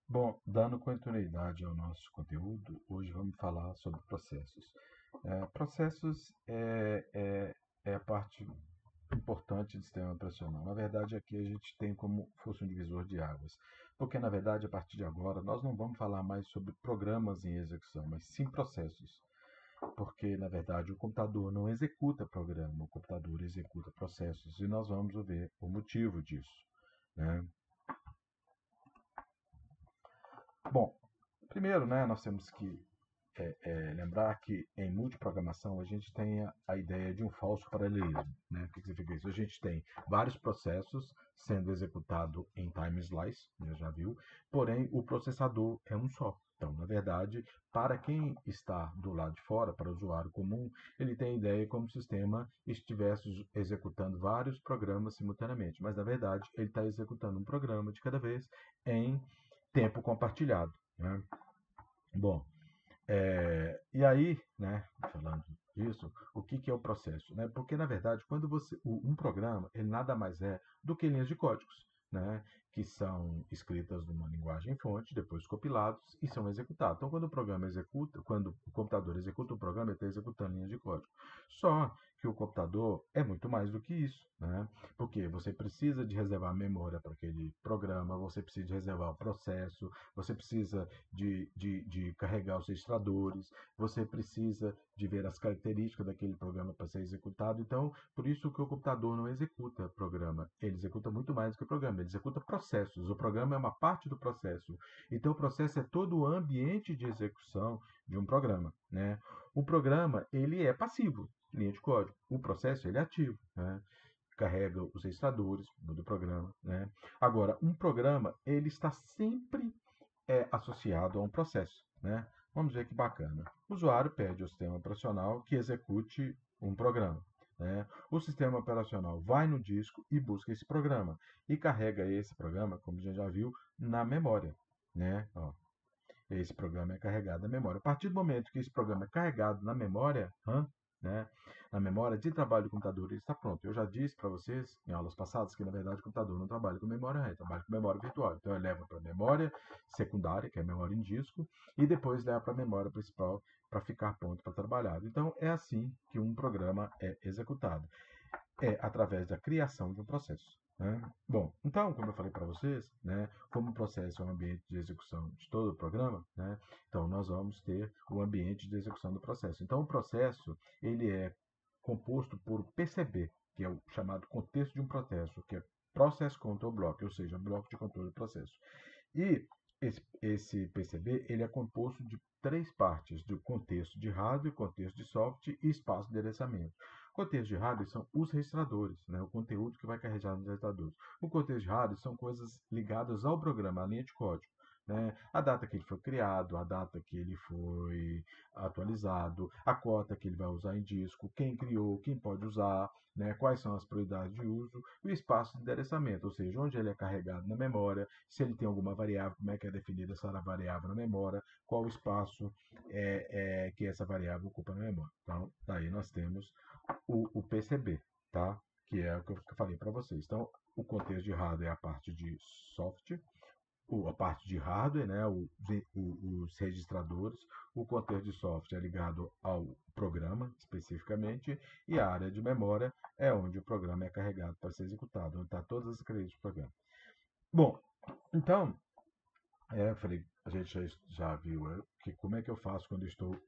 Bom, dando continuidade ao nosso conteúdo, hoje vamos falar sobre processos. Processos é a parte importante do sistema operacional. Na verdade, aqui a gente tem como fosse um divisor de águas, porque na verdade, a partir de agora, nós não vamos falar mais sobre programas em execução, mas sim processos. Porque, na verdade, o computador não executa programa, o computador executa processos, e nós vamos ver o motivo disso, né? Bom, primeiro, né, nós temos que lembrar que em multiprogramação a gente tem a ideia de um falso paralelismo. Né? O que significa isso? A gente tem vários processos sendo executados em time slice, né, já viu, porém o processador é um só. Então, na verdade, para quem está do lado de fora, para o usuário comum, ele tem a ideia como se o sistema estivesse executando vários programas simultaneamente, mas na verdade ele está executando um programa de cada vez em tempo compartilhado. Né? Bom, e aí, né, falando disso, o que, que é o processo? Né? Porque, na verdade, quando um programa, ele nada mais é do que linhas de códigos, né, que são escritas numa linguagem fonte, depois compilados e são executados. Então, quando o programa executa, quando o computador executa um programa, ele está executando linhas de código. Só que o computador é muito mais do que isso, né? Porque você precisa de reservar memória para aquele programa, você precisa de reservar o processo, você precisa de carregar os registradores, você precisa de ver as características daquele programa para ser executado. Então, por isso que o computador não executa programa, ele executa muito mais do que programa, ele executa processos. O programa é uma parte do processo. Então, o processo é todo o ambiente de execução de um programa. Né? O programa ele é passivo, linha de código. O processo ele é ativo. Né? Carrega os registradores do programa. Né? Agora, um programa ele está sempre associado a um processo. Né? Vamos ver que bacana. O usuário pede ao sistema operacional que execute um programa. Né? O sistema operacional vai no disco e busca esse programa e carrega esse programa, como a gente já viu, na memória. Né? Ó, esse programa é carregado na memória. A partir do momento que esse programa é carregado na memória, né, na memória de trabalho do computador, ele está pronto. Eu já disse para vocês em aulas passadas que, na verdade, o computador não trabalha com memória RAM, ele trabalha com memória virtual. Então, ele leva para a memória secundária, que é a memória em disco, e depois leva para a memória principal para ficar pronto para trabalhar. Então, é assim que um programa é executado através da criação de um processo. Né? Bom, então, como eu falei para vocês, né, como o processo é um ambiente de execução de todo o programa, né, então nós vamos ter o ambiente de execução do processo. Então, o processo ele é composto por PCB, que é o chamado contexto de um processo, que é Process Control Block, ou seja, bloco de controle do processo. E esse PCB ele é composto de três partes, do contexto de hardware, contexto de software e espaço de endereçamento. O contexto de hardware são os registradores, né, o conteúdo que vai carregar nos registradores. O contexto de hardware são coisas ligadas ao programa, à linha de código. Né? A data que ele foi criado, a data que ele foi atualizado, a cota que ele vai usar em disco, quem criou, quem pode usar, né? Quais são as prioridades de uso, e o espaço de endereçamento, ou seja, onde ele é carregado na memória, se ele tem alguma variável, como é que é definida essa variável na memória, qual o espaço que essa variável ocupa na memória. Então, daí nós temos o PCB, tá? Que é o que eu falei para vocês. Então, o contexto de hardware é a parte de software, a parte de hardware, né, os registradores, o contexto de software é ligado ao programa especificamente, e a área de memória é onde o programa é carregado para ser executado, onde está todas as características do programa. Bom, então, eu falei, a gente já viu que como é que eu faço quando eu estou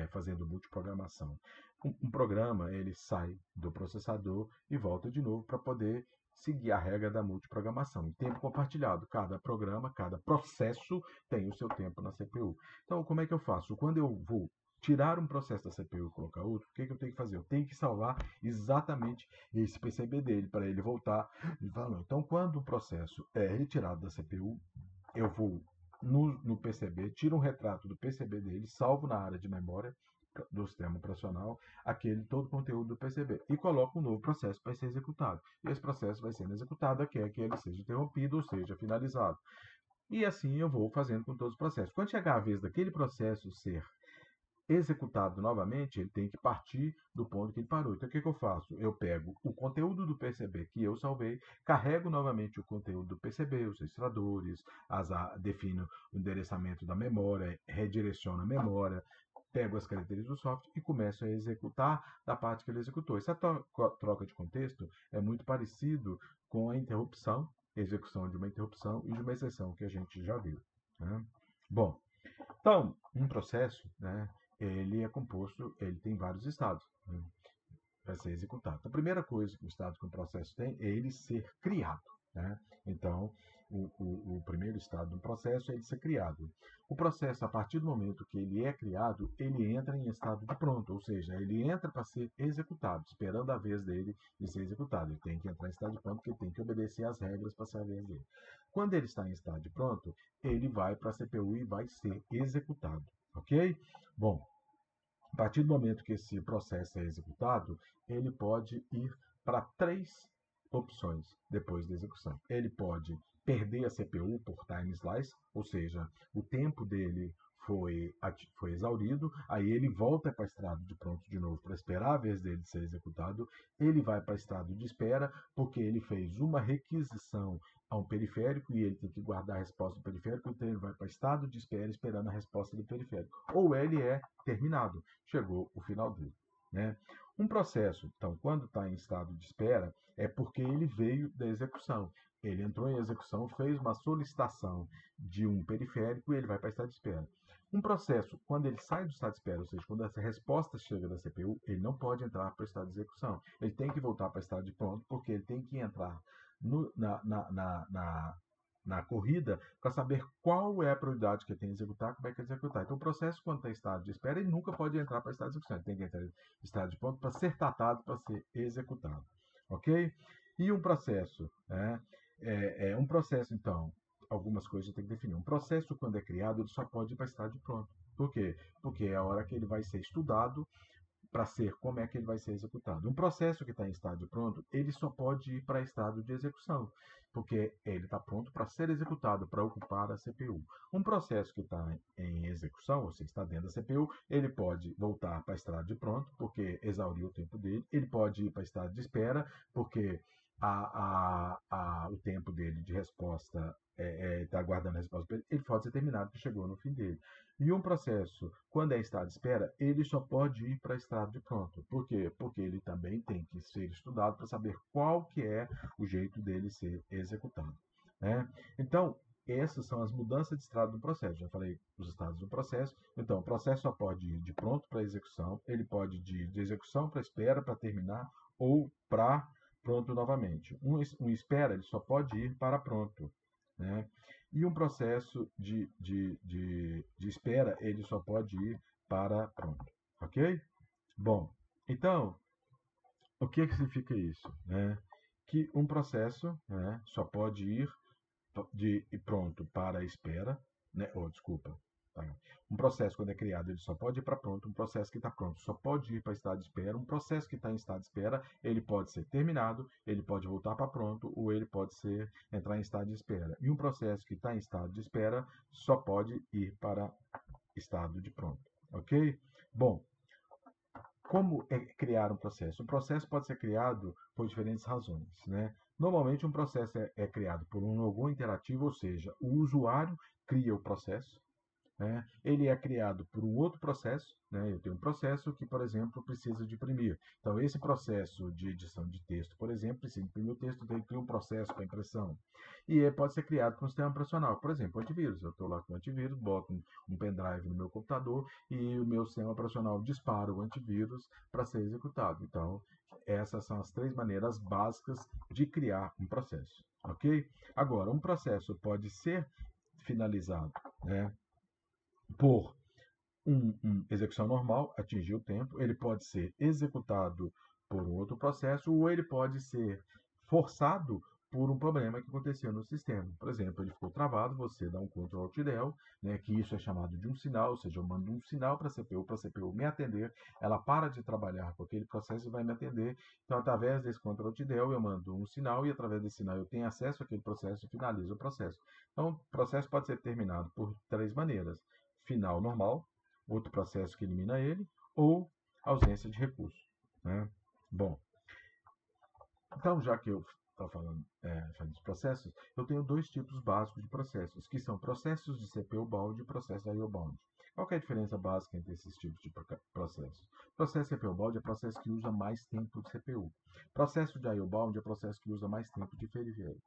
fazendo multiprogramação. Um programa ele sai do processador e volta de novo para poder seguir a regra da multiprogramação. Em tempo compartilhado, cada programa, cada processo tem o seu tempo na CPU. Então, como é que eu faço? Quando eu vou tirar um processo da CPU e colocar outro, o que, que eu tenho que fazer? Eu tenho que salvar exatamente esse PCB dele para ele voltar de valor. Então, quando o processo é retirado da CPU, eu vou no PCB, tiro um retrato do PCB dele, salvo na área de memória do sistema operacional todo o conteúdo do PCB e coloco um novo processo para ser executado. E esse processo vai sendo executado até que ele seja interrompido ou seja finalizado. E assim eu vou fazendo com todos os processos. Quando chegar a vez daquele processo ser executado novamente, ele tem que partir do ponto que ele parou. Então, o que eu faço? Eu pego o conteúdo do PCB que eu salvei, carrego novamente o conteúdo do PCB, os registradores, defino o endereçamento da memória, redireciono a memória, pego as características do software e começo a executar da parte que ele executou. Essa troca de contexto é muito parecido com a interrupção, execução de uma interrupção e de uma exceção que a gente já viu. Né? Bom, então, um processo, né, ele é composto, ele tem vários estados, né, para ser executado. Então, a primeira coisa que o estado que um processo tem é ele ser criado. Né? Então, o primeiro estado do processo é ele ser criado. O processo, a partir do momento que ele é criado, ele entra em estado de pronto, ou seja, ele entra para ser executado, esperando a vez dele de ser executado. Ele tem que entrar em estado de pronto, porque ele tem que obedecer às regras para ser a vez dele. Quando ele está em estado de pronto, ele vai para a CPU e vai ser executado. Ok? Bom, a partir do momento que esse processo é executado, ele pode ir para 3 opções depois da execução. Ele pode perder a CPU por time slice, ou seja, o tempo dele foi exaurido, aí ele volta para estado de pronto de novo para esperar a vez dele ser executado, ele vai para estado de espera porque ele fez uma requisição a um periférico e ele tem que guardar a resposta do periférico, então ele vai para estado de espera esperando a resposta do periférico. Ou ele é terminado, chegou o final dele. Né? Um processo, então, quando está em estado de espera, é porque ele veio da execução. Ele entrou em execução, fez uma solicitação de um periférico e ele vai para estado de espera. Um processo, quando ele sai do estado de espera, ou seja, quando essa resposta chega da CPU, ele não pode entrar para o estado de execução. Ele tem que voltar para o estado de pronto, porque ele tem que entrar na corrida para saber qual é a prioridade que ele tem que executar, como é que ele executar. Então, o processo, quando está em estado de espera, ele nunca pode entrar para estado de execução. Ele tem que entrar em estado de pronto para ser tratado, para ser executado. Ok? E um processo, né? Um processo, então, algumas coisas tem que definir. Um processo, quando é criado, ele só pode ir para estado de pronto. Por quê? Porque é a hora que ele vai ser estudado para ser como é que ele vai ser executado. Um processo que está em estado pronto, ele só pode ir para estado de execução, porque ele está pronto para ser executado, para ocupar a CPU. Um processo que está em execução, ou seja, está dentro da CPU, ele pode voltar para estado de pronto, porque exauriu o tempo dele, ele pode ir para estado de espera, porque o tempo dele de resposta está aguardando a resposta dele, ele pode ser terminado, que chegou no fim dele. E um processo, quando é estado de espera, ele só pode ir para estado de pronto. Por quê? Porque ele também tem que ser estudado para saber qual que é o jeito dele ser executado. Né? Então, essas são as mudanças de estado do processo. Já falei os estados do processo. Então, o processo só pode ir de pronto para execução, ele pode ir de execução para espera, para terminar, ou para pronto novamente. Um espera, ele só pode ir para pronto. Né? E um processo de espera, ele só pode ir para pronto. Ok? Bom, então, o que significa isso? Né? Que um processo, né, só pode ir de pronto para espera, né? Desculpa. Tá? Um processo, quando é criado, ele só pode ir para pronto. Um processo que está pronto só pode ir para estado de espera. Um processo que está em estado de espera, ele pode ser terminado, ele pode voltar para pronto, ou ele pode entrar em estado de espera. E um processo que está em estado de espera só pode ir para estado de pronto. Ok? Bom, como é criar um processo? Um processo pode ser criado por diferentes razões. Né? Normalmente, um processo é criado por um logo interativo, ou seja, o usuário cria o processo. Né? Ele é criado por um outro processo. Né? Eu tenho um processo que, por exemplo, precisa de imprimir. Então, esse processo de edição de texto, por exemplo, precisa imprimir o texto, então ele cria um processo para impressão. E pode ser criado por um sistema operacional. Por exemplo, antivírus. Eu estou lá com o antivírus, boto um pendrive no meu computador e o meu sistema operacional dispara o antivírus para ser executado. Então, essas são as 3 maneiras básicas de criar um processo. Ok? Agora, um processo pode ser finalizado, né, por execução normal, atingir o tempo, ele pode ser executado por um outro processo ou ele pode ser forçado por um problema que aconteceu no sistema. Por exemplo, ele ficou travado, você dá um Ctrl Alt Del, né, que isso é chamado de um sinal, ou seja, eu mando um sinal para a CPU me atender, ela para de trabalhar com aquele processo e vai me atender. Então, através desse Ctrl Alt Del, eu mando um sinal e através desse sinal eu tenho acesso àquele processo e finalizo o processo. Então, o processo pode ser terminado por 3 maneiras. Final normal, outro processo que elimina ele, ou ausência de recurso, né? Bom, então já que eu estou falando dos processos, eu tenho dois tipos básicos de processos, que são processos de CPU-bound e processos IO-bound. Qual que é a diferença básica entre esses tipos de processos? Processo CPU-bound é processo que usa mais tempo de CPU. Processo de IO-bound é processo que usa mais tempo de periférico.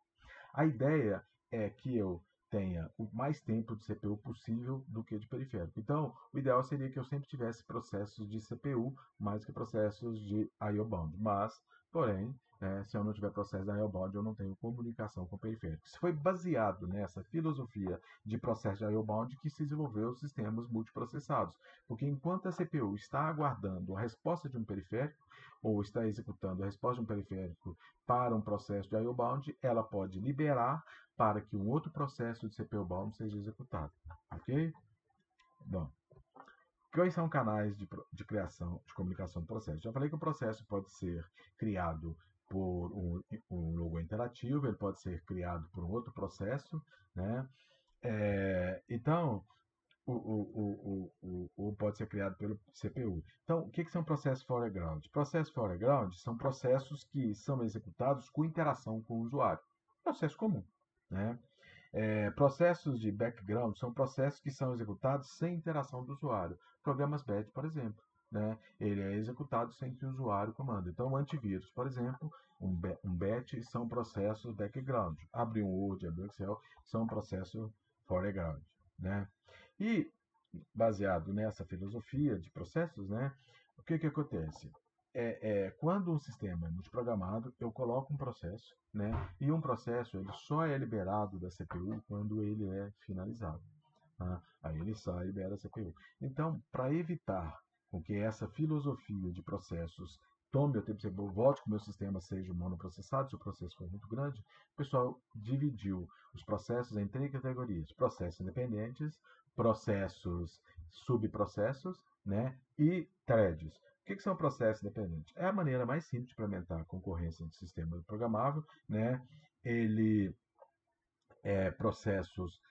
A ideia é que eu tenha o mais tempo de CPU possível do que de periférico. Então, o ideal seria que eu sempre tivesse processos de CPU mais que processos de IO-bound. Mas, porém, se eu não tiver processo de IO-bound, eu não tenho comunicação com o periférico. Isso foi baseado nessa filosofia de processo de IO-bound que se desenvolveu os sistemas multiprocessados. Porque enquanto a CPU está aguardando a resposta de um periférico, ou está executando a resposta de um periférico para um processo de IO-bound, ela pode liberar para que um outro processo de CPU-bound seja executado. Ok? Bom, quais são canais de criação, de comunicação do processo? Já falei que o processo pode ser criado por um logo interativo, ele pode ser criado por um outro processo, né? Então, ou pode ser criado pelo CPU. Então, o que são processos foreground? Processos foreground são processos que são executados com interação com o usuário. Processo comum, né? Processos de background são processos que são executados sem interação do usuário. Programas batch, por exemplo, né? Ele é executado sem que o usuário comanda. Então, o antivírus, por exemplo, um batch são processos background. Abrir um Word, abrir um Excel, são processos foreground, né? E, baseado nessa filosofia de processos, né, o que acontece? Quando um sistema é multiprogramado, eu coloco um processo, né, e um processo ele só é liberado da CPU quando ele é finalizado. Tá? Aí ele sai e libera a CPU. Então, para evitar com que essa filosofia de processos tome o tempo de CPU, volte que o meu sistema seja monoprocessado, se o processo for muito grande, o pessoal dividiu os processos em três categorias: processos independentes, processos subprocessos, né, e threads. O que são processos independentes? É a maneira mais simples de implementar a concorrência de sistema programável, né? Ele processos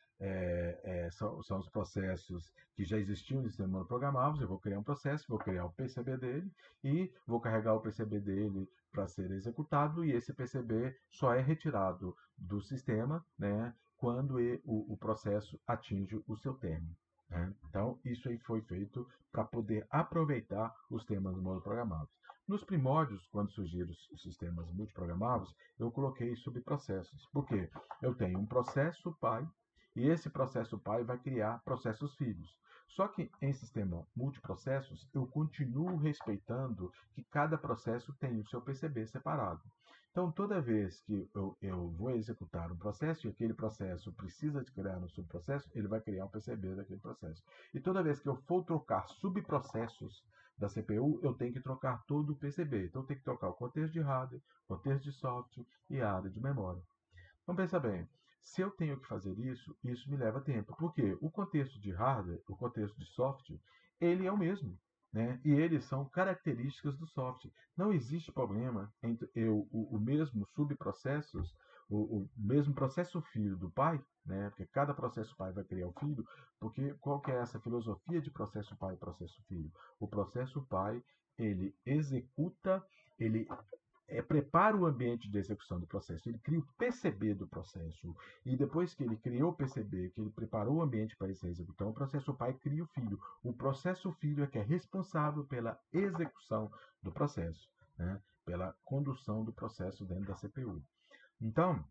são os processos que já existiam no sistema programável. Eu vou criar um processo, vou criar o PCB dele e vou carregar o PCB dele para ser executado, e esse PCB só é retirado do sistema, né, quando o processo atinge o seu término. Né? Então, isso aí foi feito para poder aproveitar os sistemas monoprogramáveis. Nos primórdios, quando surgiram os sistemas multiprogramáveis, eu coloquei subprocessos. Por quê? Eu tenho um processo pai, e esse processo pai vai criar processos filhos. Só que em sistema multiprocessos, eu continuo respeitando que cada processo tem o seu PCB separado. Então, toda vez que eu vou executar um processo e aquele processo precisa de criar um subprocesso, ele vai criar um PCB daquele processo. E toda vez que eu for trocar subprocessos da CPU, eu tenho que trocar todo o PCB. Então, eu tenho que trocar o contexto de hardware, contexto de software e a área de memória. Então, pensa bem, se eu tenho que fazer isso, isso me leva tempo. Porque o contexto de hardware, o contexto de software, ele é o mesmo. Né? E eles são características do software. Não existe problema entre o mesmo subprocessos, o mesmo processo filho do pai, né? Porque cada processo pai vai criar o filho, porque qual que é essa filosofia de processo pai e processo filho? O processo pai, ele executa, ele prepara o ambiente de execução do processo, ele cria o PCB do processo, e depois que ele criou o PCB, que ele preparou o ambiente para essa execução, o processo pai cria o filho. O processo filho é que é responsável pela execução do processo, né? Pela condução do processo dentro da CPU. Então,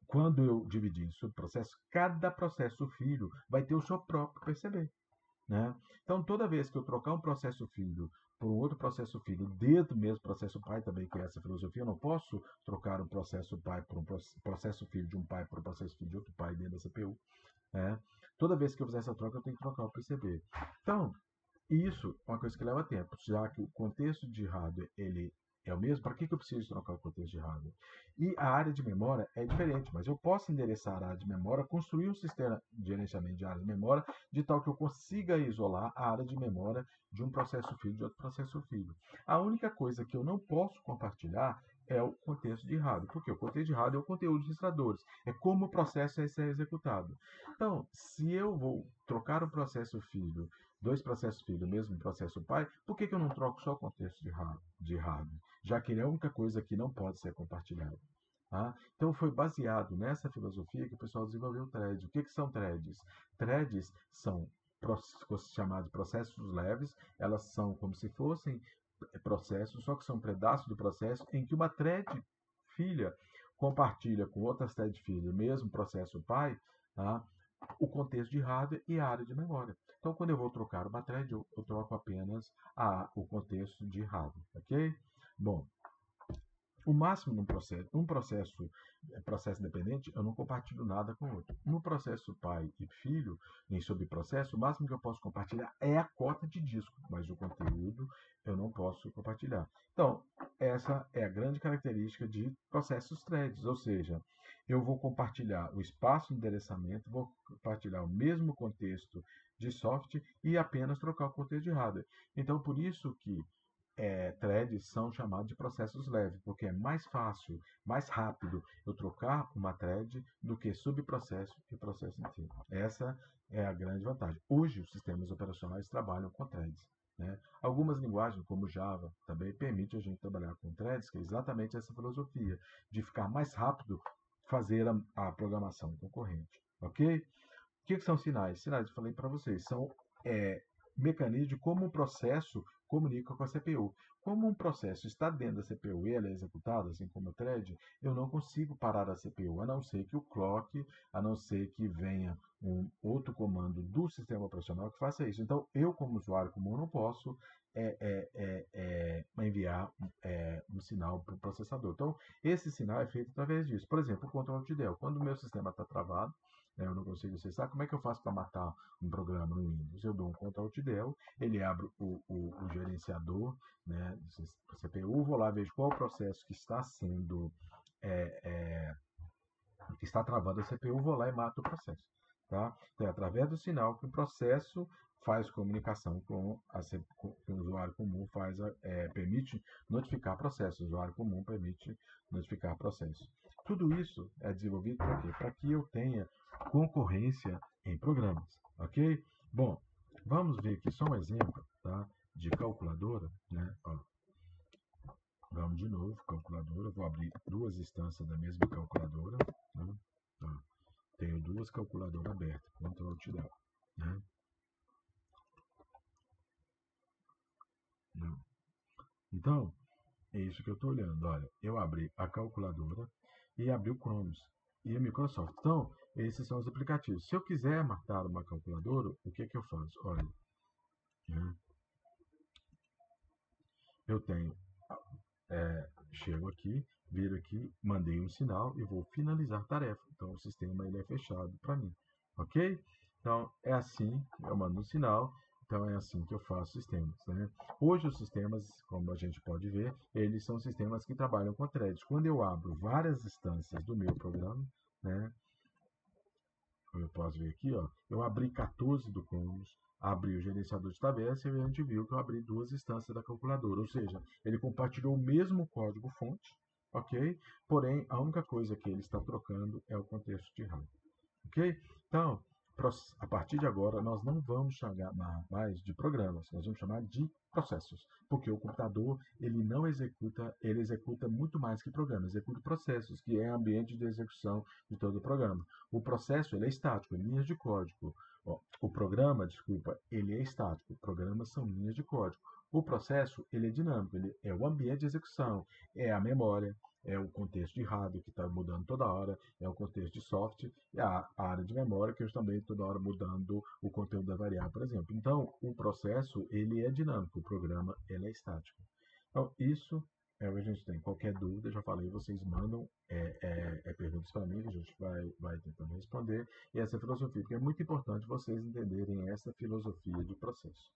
quando eu dividi em subprocesso, cada processo filho vai ter o seu próprio PCB. Né? Então, toda vez que eu trocar um processo filho por um outro processo filho dentro do mesmo processo pai, também que é essa filosofia, eu não posso trocar um processo pai por um processo filho de um pai por um processo filho de outro pai dentro da CPU. Né? Toda vez que eu fizer essa troca, eu tenho que trocar o PCB. Então, isso é uma coisa que leva tempo, já que o contexto de hardware ele é o mesmo. Para que eu preciso trocar o contexto de hardware? E a área de memória é diferente, mas eu posso endereçar a área de memória, construir um sistema de gerenciamento de área de memória, de tal que eu consiga isolar a área de memória de um processo filho de outro processo filho. A única coisa que eu não posso compartilhar é o contexto de hardware. Porque o contexto de hardware é o conteúdo de registradores. É como o processo é ser executado. Então, se eu vou trocar um processo filho, dois processos filho, do mesmo processo pai, por que eu não troco só o contexto de hardware? Já que ele é a única coisa que não pode ser compartilhada. Tá? Então, foi baseado nessa filosofia que o pessoal desenvolveu o thread. O que são threads? Threads são chamados processos leves, elas são como se fossem processos, só que são pedaços do processo em que uma thread filha compartilha com outras thread filha, mesmo processo pai, tá? O contexto de hardware e a área de memória. Então, quando eu vou trocar uma thread, eu troco apenas o contexto de hardware, ok? Bom, o máximo num processo dependente, eu não compartilho nada com o outro. No processo pai e filho, em subprocesso, o máximo que eu posso compartilhar é a cota de disco, mas o conteúdo eu não posso compartilhar. Então, essa é a grande característica de processos threads, ou seja, eu vou compartilhar o espaço de endereçamento, vou compartilhar o mesmo contexto de software e apenas trocar o contexto de hardware. Então, por isso que threads são chamados de processos leves, porque é mais fácil, mais rápido eu trocar uma thread do que subprocesso e processo inteiro. Essa é a grande vantagem. Hoje, os sistemas operacionais trabalham com threads. Né? Algumas linguagens, como Java, também permitem a gente trabalhar com threads, que é exatamente essa filosofia, de ficar mais rápido fazer a programação concorrente. Ok? O que são sinais? Sinais, eu falei para vocês, são mecanismos de como um processo comunica com a CPU. Como um processo está dentro da CPU e ela é executada, assim como o thread, eu não consigo parar a CPU, a não ser que o clock, a não ser que venha um outro comando do sistema operacional que faça isso. Então, eu, como usuário comum, não posso enviar um sinal para o processador. Então, esse sinal é feito através disso. Por exemplo, o Ctrl+Del. Quando o meu sistema está travado, eu não consigo acessar, como é que eu faço para matar um programa no Windows? Eu dou um Ctrl+Del, ele abre o gerenciador, né, do CPU, vou lá, vejo qual o processo que está sendo que está travando a CPU, vou lá e mato o processo. Tá? Então, é através do sinal que o processo faz comunicação com o usuário comum, permite notificar processo. O usuário comum permite notificar processo. Tudo isso é desenvolvido para quê? Para que eu tenha concorrência em programas. Ok? Bom, vamos ver aqui só um exemplo, tá, de calculadora. Né? Ó, vamos de novo, calculadora. Vou abrir duas instâncias da mesma calculadora. Né? Ó, tenho duas calculadoras abertas, Ctrl+Del. Né? Não. Então, é isso que eu estou olhando. Olha, eu abri a calculadora e abri o Chrome e a Microsoft. Então, esses são os aplicativos. Se eu quiser matar uma calculadora, o que eu faço? Olha, né? Eu tenho, chego aqui, viro aqui, mandei um sinal e vou finalizar a tarefa. Então, o sistema ele é fechado para mim. Ok? Então, é assim, eu mando um sinal. Então, é assim que eu faço sistemas. Né? Hoje, os sistemas, como a gente pode ver, eles são sistemas que trabalham com threads. Quando eu abro várias instâncias do meu programa, né, como eu posso ver aqui, ó, eu abri 14 do Commons, abri o gerenciador de tabelas e a gente viu que eu abri duas instâncias da calculadora. Ou seja, ele compartilhou o mesmo código-fonte, ok? Porém, a única coisa que ele está trocando é o contexto de RAM. Ok? Então, a partir de agora, nós não vamos chamar mais de programas, nós vamos chamar de processos, porque o computador ele não executa, ele executa muito mais que programas, executa processos, que é o ambiente de execução de todo o programa. O processo ele é estático, linhas de código. O programa, desculpa, ele é estático, programas são linhas de código. O processo ele é dinâmico, ele é o ambiente de execução, é a memória, é o contexto de hardware que está mudando toda hora, é o contexto de software e a área de memória que eu também toda hora mudando o conteúdo da variável, por exemplo. Então, o processo ele é dinâmico, o programa ele é estático. Então, isso é o que a gente tem. Qualquer dúvida, já falei, vocês mandam perguntas para mim, que a gente vai tentando responder. E essa filosofia, porque é muito importante vocês entenderem essa filosofia de processo.